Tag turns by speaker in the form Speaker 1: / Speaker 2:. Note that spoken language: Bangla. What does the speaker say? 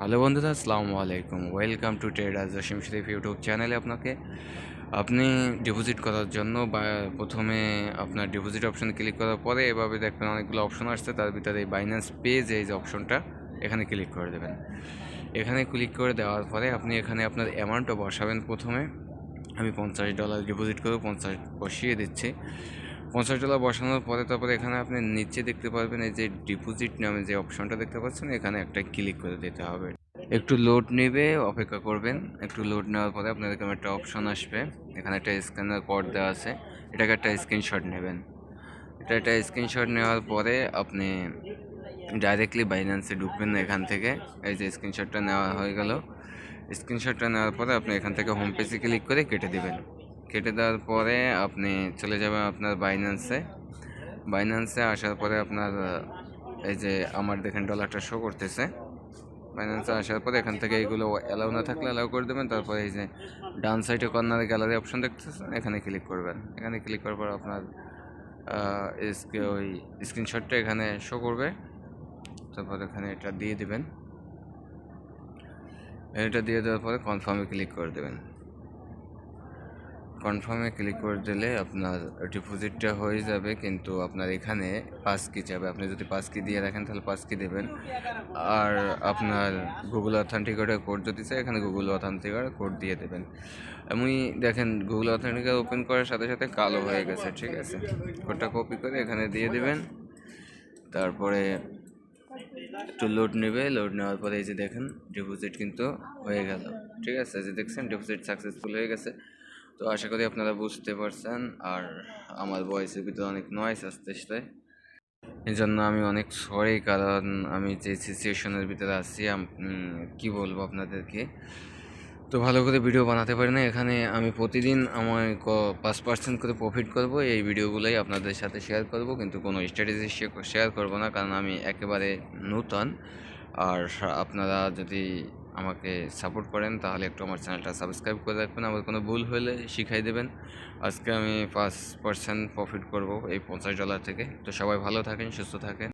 Speaker 1: হ্যালো বন্ধুরা, আসসালামু আলাইকুম। Welcome to trader Jasim Sharif YouTube চ্যানেলে আপনি ডিপোজিট করার জন্য বা প্রথমে আপনার ডিপোজিট অপশনে ক্লিক করার পরে এভাবে দেখবেন অনেকগুলো অপশন আসছে। তার ভিতরে এই বাইন্যান্স পেজ এই যে অপশনটা, এখানে ক্লিক করে দেবেন। এখানে ক্লিক করে দেওয়ার পরে আপনি এখানে আপনার অ্যামাউন্টটা বসাবেন। প্রথমে আমি $50 ডিপোজিট করে 50 বসিয়ে দিচ্ছি। $50 বসানোর পরে তারপরে এখানে আপনি নিচে দেখতে পারবেন এই যে ডিপোজিট নামে যে অপশনটা দেখতে পাচ্ছেন, এখানে একটা ক্লিক করে দিতে হবে। একটু লোড নেবে, অপেক্ষা করবেন। একটু লোড নেওয়ার পরে আপনার এরকম একটা অপশন আসবে। এখানে একটা স্ক্যানার কোড দেওয়া আছে, এটাকে একটা স্ক্রিনশট নেবেন। এটা একটা স্ক্রিনশট নেওয়ার পরে আপনি ডাইরেক্টলি বাইন্যান্সে ঢুকবেন না এখান থেকে। এই যে স্ক্রিনশটটা নেওয়া হয়ে গেল। স্ক্রিনশটটা নেওয়ার পরে আপনি এখান থেকে হোম পেজে ক্লিক করে কেটে দেবেন। কেটে দেওয়ার পরে আপনি চলে যাবেন আপনার বাইন্যান্সে আসার পরে আপনার এই যে আমার দেখেন ডলারটা শো করতেছে। বাইন্যান্সে আসার পরে এখান থেকে এইগুলো অ্যালাউ না থাকলে অ্যালাউ করে দেবেন। তারপরে এই যে ডান সাইডে কর্নারে গ্যালারি অপশন দেখতেছেন, এখানে ক্লিক করবেন। এখানে ক্লিক করার পর আপনার ওই স্ক্রিনশটটা এখানে শো করবে। তারপর এখানে এটা দিয়ে দিবেন। এটা দিয়ে দেওয়ার পরে কনফার্মে ক্লিক করে দেবেন। কনফার্মে ক্লিক করে দিলে আপনার ডিপোজিটটা হয়ে যাবে, কিন্তু আপনার এখানে পাস কি চাবে। আপনি যদি পাস কি দিয়ে রাখেন তাহলে পাস কি দেবেন। আর আপনার গুগল অথেন্টিকেটর কোড যদি চাই, এখানে গুগল অথেন্টিকেটর কোড দিয়ে দেবেন। আমি দেখেন গুগল অথেন্টিকেটর ওপেন করার সাথে সাথে কালো হয়ে গেছে, ঠিক আছে। কোডটা কপি করে এখানে দিয়ে দেবেন। তারপরে একটু লোড নেবে। লোড নেওয়ার পরে এই যে দেখেন ডিপোজিট কিন্তু হয়ে গেল, ঠিক আছে। যে দেখছেন ডিপোজিট সাকসেসফুল হয়ে গেছে। তো আশা করি আপনারা বুঝতে পারছেন। আর আমার ভয়েসের ভিতরে অনেক নয়েজ আসতেছে, এই জন্য আমি অনেক সরি, কারণ আমি যে সিচুয়েশনের ভিতরে আছি কি বলবো আপনাদেরকে, তো ভালো করে ভিডিও বানাতে পারি না। এখানে আমি প্রতিদিন আমার 5% করে প্রফিট করব, এই ভিডিওগুলোই আপনাদের সাথে শেয়ার করব, কিন্তু কোনো স্ট্র্যাটেজি শেয়ার করব না, কারণ আমি একেবারে নূতন। আর আপনারা যদি আমাকে সাপোর্ট করেন তাহলে একটু আমার চ্যানেলটা সাবস্ক্রাইব করে রাখবেন। আমার কোনো ভুল হলে শিখাই দেবেন। আজকে আমি 5% প্রফিট করব এই $50 থেকে। তো সবাই ভালো থাকেন, সুস্থ থাকেন।